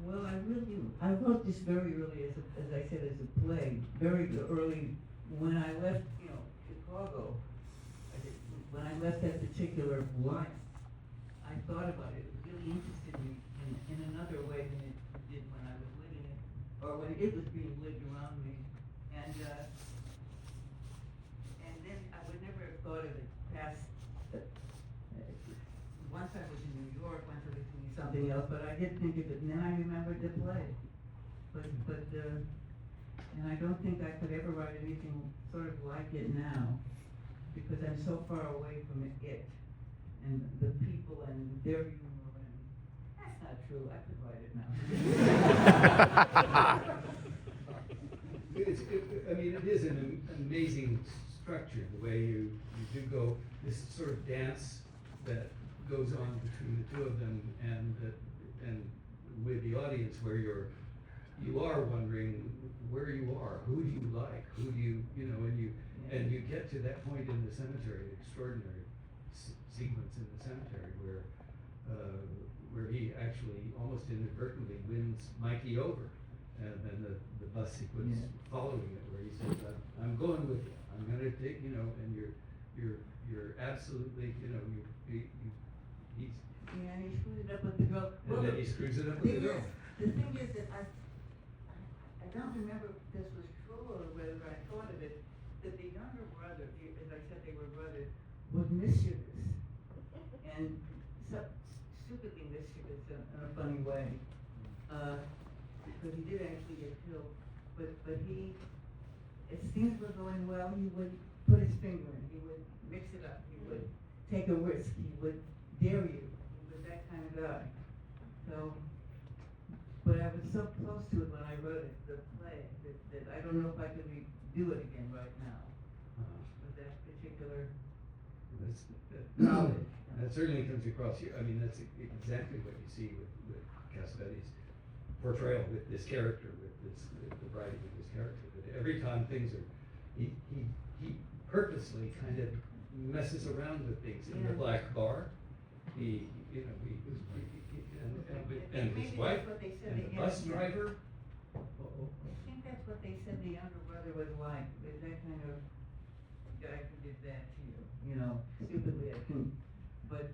Well, I wrote this very early, as I said, as a play, very early, when I left, Chicago. When I left that particular life, I thought about it. It really interested me in another way than it did when I was living it, or when it was being lived around me. And then I would never have thought of it past. Once I was in New York, once I was doing something else, but I did think of it, and then I remembered the play. And I don't think I could ever write anything sort of like it now, because I'm so far away from it, and the people and their humor, and that's not true. I could write it now. It is an amazing structure, the way you do go, this sort of dance that goes on between the two of them, and with the audience, where you are wondering where you are, who do you like, who do you and you get to that point in the cemetery, extraordinary sequence in the cemetery where he actually almost inadvertently wins Mikey over, and then the bus sequence following it, where he says, "I'm going with you. I'm going to take," and you're absolutely, he's. Yeah, and he screwed it up with the girl. And then he screws it up with the girl. The thing is that I don't remember if this was true or whether I thought of it, that the younger brother, as I said, they were brothers, was mischievous. And stupidly mischievous in a funny way. Because he did actually get killed. But he, as things were going well, he would put his finger in, he would mix it up, he would take a risk, he would dare you. He was that kind of guy. So, but I was so close to it when I wrote it, the play, that I don't know if I could do it again right now. With that particular knowledge. That certainly comes across here. That's exactly what you see with Cassavetes' portrayal with this character, with the writing of this character. That every time things are, he purposely kind of messes around with things. In the black bar, and his wife, and the bus driver. I think that's what they said the younger brother was like. Was that kind of guy who did that to you? Stupidly, I think. But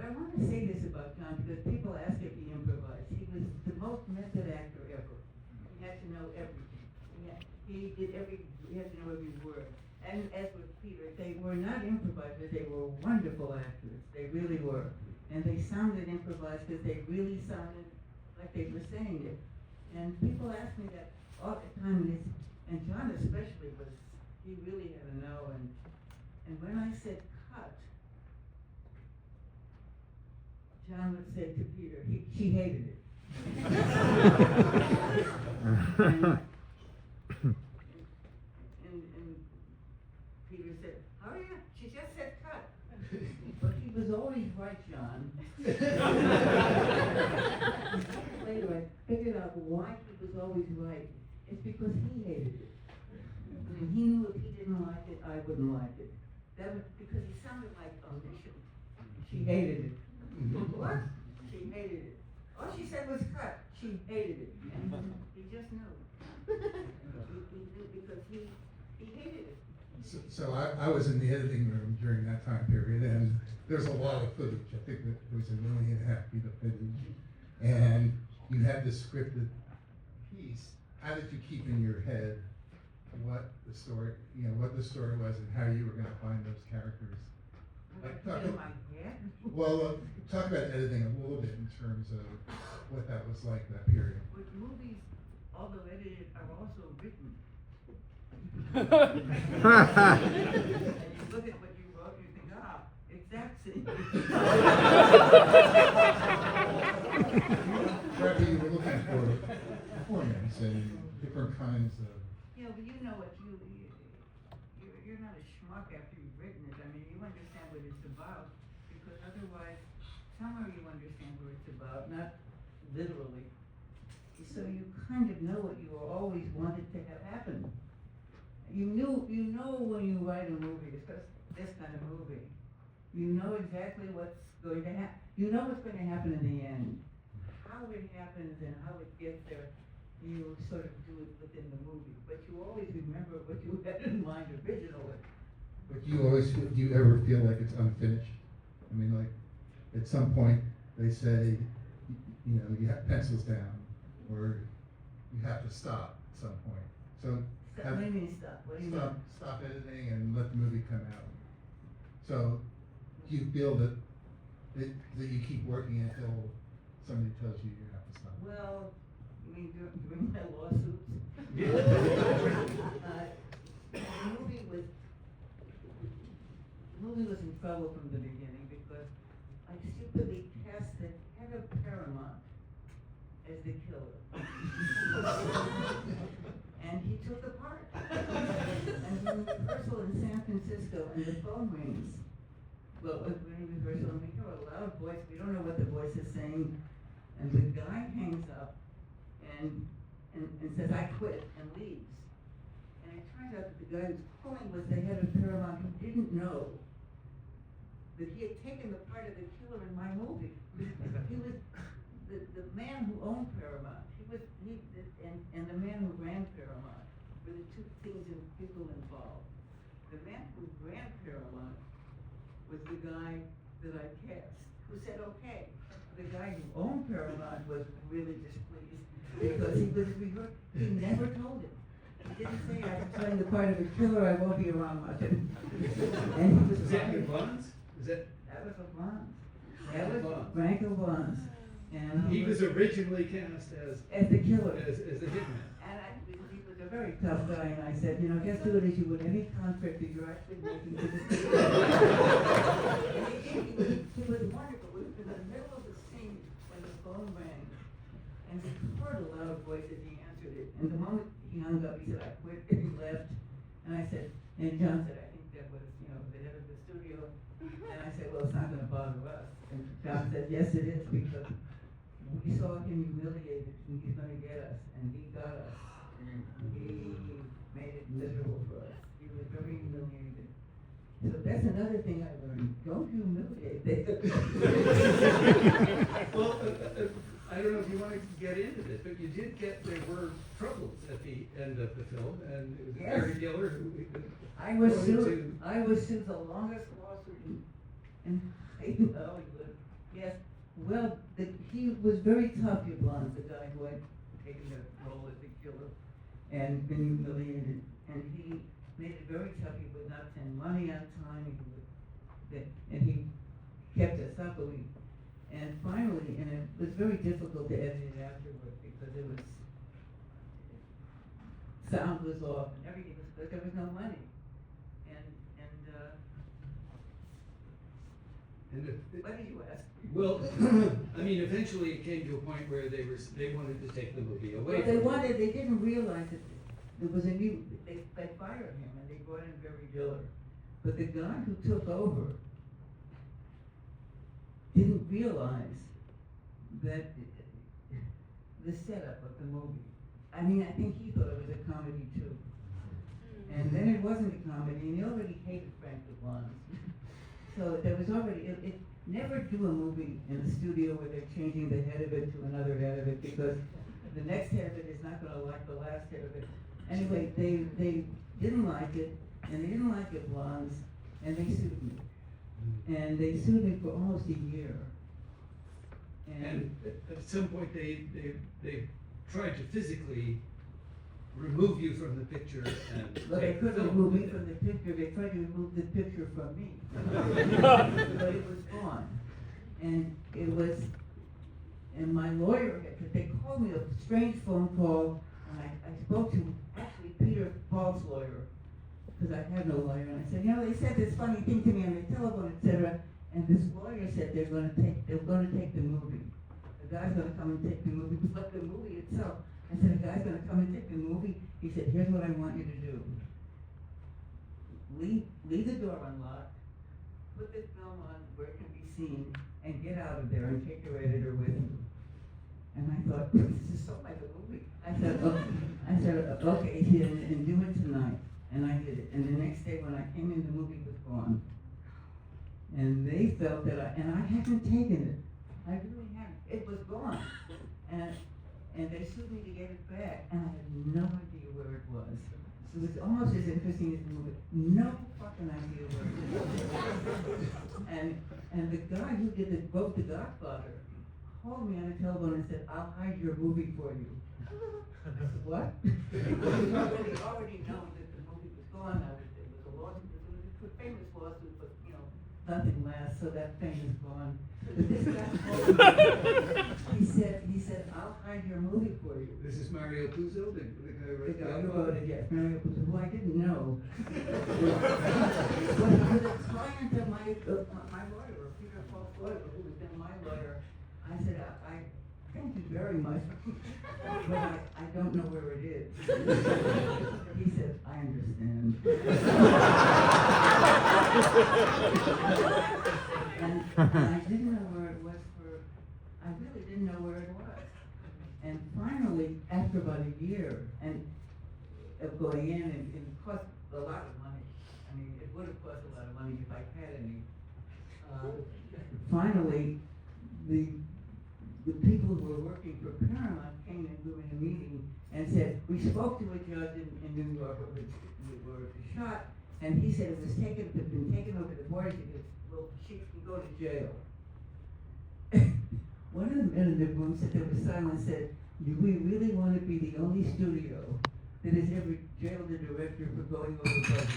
I want to say this about John, because people ask if he improvised. He was the most method actor ever. He had to know everything. He had to know every word. And as with Peter, they were not improvisers, they were wonderful actors. They really were. And they sounded improvised because they really sounded like they were saying it. And people ask me that all the time, and John especially he really had to know. And when I said cut, John would say to Peter, she hated it. and Peter said, "Oh yeah, she just said cut." But he was always right, John. Later I figured out why he was always right. It's because he hated it. And he knew if he didn't like it, I wouldn't like it. That was because he sounded like omniscient. She hated it. What? She hated it. All she said was cut. She hated it. And he just knew. He knew because he hated it. So I was in the editing room during that time period, and there's a lot of footage. I think that there was 1.5 million feet of footage, and you had this scripted piece. How did you keep in your head what the story was, and how you were going to find those characters? Talk about editing a little bit in terms of what that was like that period. But movies, although edited, are also written. And you look at what you wrote, you think, exact same. Right, you were looking for performance and different kinds of. But you know what you're not a schmuck after you've written it. You understand what it's about, because otherwise, somewhere you understand what it's about, not literally. So you kind of know what you always wanted to have happen. You know when you write a movie, especially this kind of movie, you know exactly what's going to happen. You know what's going to happen in the end. How it happens and how it gets there, you sort of do it within the movie, but you always remember what you had in mind originally. But do you ever feel like it's unfinished? I mean, like, at some point, they say, you know, you have pencils down, or you have to stop at some point. So, What do you mean stop? What do you mean? stop editing and let the movie come out. So, do you feel that you keep working until somebody tells you you have to stop? Well, you mean during my lawsuits? The movie was in trouble from the beginning because I stupidly cast the head of Paramount as the killer. And he took the part. And we were in rehearsal in San Francisco and the phone rings. Well, we're in rehearsal and we hear a loud voice, we don't know what the voice is saying, and the guy hangs up and says, I quit, and leaves. And it turned out that the guy who was calling was the head of Paramount, who didn't know that he had taken the part of the killer in my movie. He was the man who owned Paramount. And the man who ran Paramount were the two things and people involved. The man who ran Paramount was the guy that I cast, who said okay. The guy who owned Paramount was really displeased because he never told him. He didn't say, I'm playing the part of a killer, I won't be around much. And he was Is that your Bonds? That was a Bonds. That was Bonds. Franco Bonds. And He was originally cast as the killer. as the hitman. And he was a very tough guy, and I said, you know, just do it as you would any contract that you're actually making to the state. He was wonderful. We were in the middle of the scene when the phone rang, and he heard a loud voice as he answered it. And the moment he hung up, he said, I quit, and he left. And I said, and John said, I think that was, you know, the head of the studio. And I said, well, it's not gonna bother us. And John said, yes, it is, because we saw him humiliated, and he's gonna get us, and he got us. He made it miserable for us. He was very humiliated. So that's another thing I learned. Don't humiliate them. Well, I don't know if you want to get into this, but there were troubles at the end of the film, and it was Yes. Barry Diller who. I was wanted sued the longest lawsuit in Hollywood. Yes, well, he was very tough, Yvonne, the guy who had taken the role as the killer and been humiliated. And he made it very tough. He would not send money on time. And he kept us up. And finally, and it was very difficult to edit it afterward because it was, sound was off and everything was, but there was no money. What did you ask? Well, I mean, eventually it came to a point where they wanted to take the movie away. Well, they didn't realize that there was they fired him and they brought in Barry Diller. But the guy who took over didn't realize that the setup of the movie. I mean, I think he thought it was a comedy too. And then it wasn't a comedy, and he already hated Frank DeVon. So there was already, it never do a movie in a studio where they're changing the head of it to another head of it, because the next head of it is not gonna like the last head of it. Anyway, they didn't like it, and they didn't like it blondes, and they sued me. And they sued me for almost a year. And at some point they tried to physically remove you from the picture and. Well, they couldn't remove me from the picture, they tried to remove the picture from me. But it was gone. And it was, and my lawyer, they called me a strange phone call, and I spoke to actually Peter Paul's lawyer, because I had no lawyer, and I said, you know, they said this funny thing to me on the telephone, etc. And this lawyer said they're gonna take the movie. The guy's gonna come and take the movie, but the movie itself. I said, the guy's gonna come and take the movie. He said, here's what I want you to do. Leave the door unlocked, put the film on where it can be seen, and get out of there and take your editor with you. And I thought, this is so like a movie. I said, okay, and do it tonight. And I did it. And the next day when I came in, the movie was gone. And they felt that I hadn't taken it. I really hadn't. It was gone. And they sued me to get it back, and I had no idea where it was. It was almost as interesting as the movie. No fucking idea where it was. And the guy who wrote The Godfather called me on the telephone and said, "I'll hide your movie for you." I said, "What?" Because we already know that the movie was gone. It was a lawsuit. It was a famous lawsuit, but nothing lasts, so that fame is gone. But this guy called me. He said, "I'll hide your movie for you." This is Mario Puzo, the guy who The wrote guy who The wrote Godfather? it, yes, Mario Puzo, who I didn't know. But he was a client of my lawyer, Peter Falk lawyer, who was then my lawyer. I said, I thank you very much, but I don't know where it is. He said, "I understand." And I didn't know where it was I really didn't know where it was. And finally, after about a year of going in, and it cost a lot of money. I mean, it would have cost a lot of money if I had any. Finally, the people who were working for Paramount came and we were in a meeting and said, "We spoke to a judge in New York where it was shot, and he said it was been taken over the board. He said, well, she can go to jail." One of the men in the room said, there was silence, said, "Do we really want to be the only studio that has ever jailed a director for going over budget?"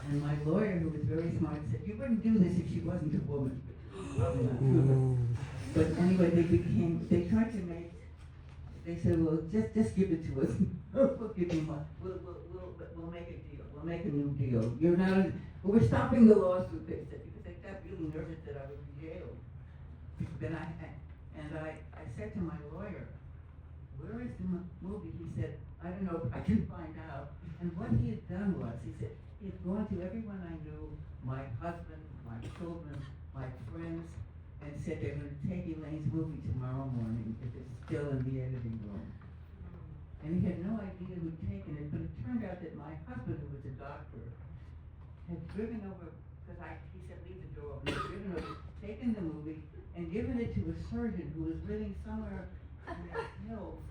And my lawyer, who was very smart, said, "You wouldn't do this if she wasn't a woman." Probably not true, but anyway, they tried to they said, "Well, just give it to us. We'll give you money. We'll make a deal. We'll make a new deal. You're not, we're stopping the lawsuit," they said, because they got really nervous that I would be jailed. Then I said to my lawyer, "Where is the movie?" He said, "I don't know, I can find out." And what he had done was, he said, he had gone to everyone I knew, my husband, my children, my friends, and said they're going to take Elaine's movie tomorrow morning if it's still in the editing room. And he had no idea who'd taken it, but it turned out that my husband, who was a doctor, had driven over, because he said, "Leave the door open," had driven over, taken the movie, and given it to a surgeon who was living somewhere in the hills.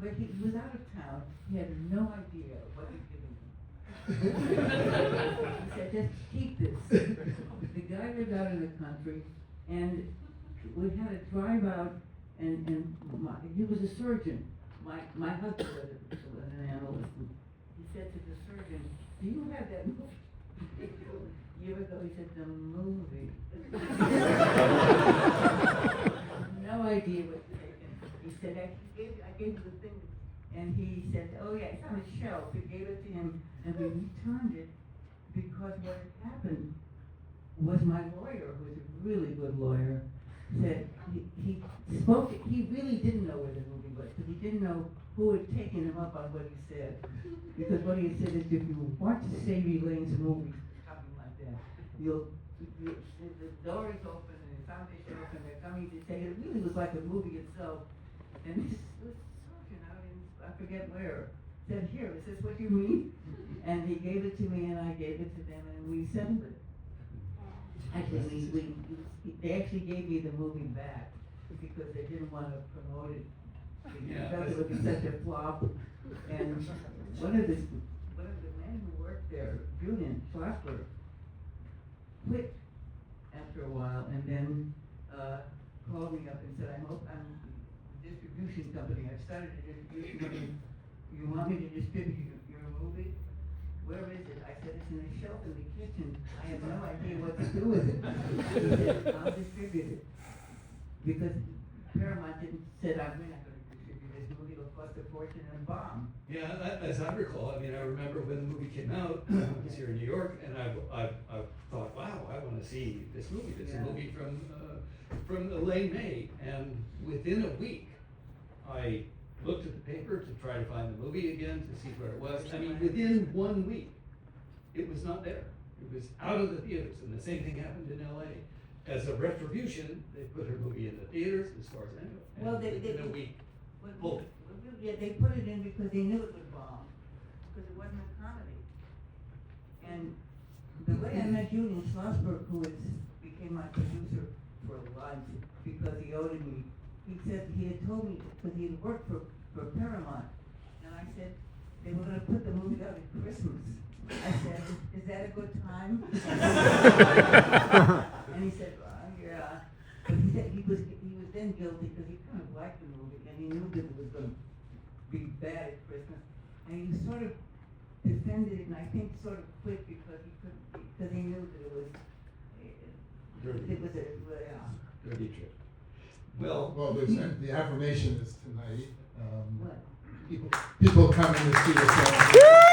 But he was out of town. He had no idea what he'd given him. He said, "Just keep this." The guy lived out in the country, and we had to drive out, and he was a surgeon. My husband was an analyst. He said to the surgeon, "Do you have that movie?" Years ago, he said, "The movie." No idea what's taken. He said, I gave you the thing, and he said, "Oh yeah, it's on a shelf." He gave it to him, and we returned it because what had happened was my lawyer, who was a really good lawyer, said he really didn't know where the movie was, because he didn't know who had taken him up on what he said. Because what he had said is, if you want to save Elaine's movie, something like that, the door is open and it's on the shelf and they're coming to take it. It really was like a movie itself. And this surgeon out in, I forget where, said, "Here, is this what you mean?" And he gave it to me and I gave it to them and we settled it. Actually, they actually gave me the movie back because they didn't want to promote it. They felt it would be such a flop. And one of the men who worked there, Julian Schlasper, quit after a while and then called me up and said, I'm a distribution company. I've started a distribution company. You want me to distribute your movie? Where is it? I said, "It's in a shelf in the kitchen. I have no idea what to do with it." He said, "I'll distribute it." Because Paramount said, "We're not going to distribute this movie. It'll cost a fortune and bomb." Yeah, as I recall, I mean, I remember when the movie came out, I was here in New York, and I thought, wow, I want to see this movie. It's a movie from Elaine May, and within a week, I looked at the paper to try to find the movie again, to see where it was. I mean, within 1 week, it was not there. It was out of the theaters, and the same thing happened in LA. As a retribution, they put her movie in the theaters, as far as I know, and Well, within a week, pulled it. Yeah, they put it in because they knew it would bomb, because it wasn't a comedy. And the way I met Julian Schlossberg, who became my producer for life, goaded me. He said he had told me, because he had worked for Paramount, and I said, they were gonna put the movie out at Christmas. I said, is that a good time? And he said, well, yeah. But he said he was then guilty because he kind of liked the movie and he knew that it was going to be bad at Christmas. And he sort of defended it, and I think sort of quit because he knew that it was Dirty trick. Well, the affirmation is tonight. What? People coming to see the film.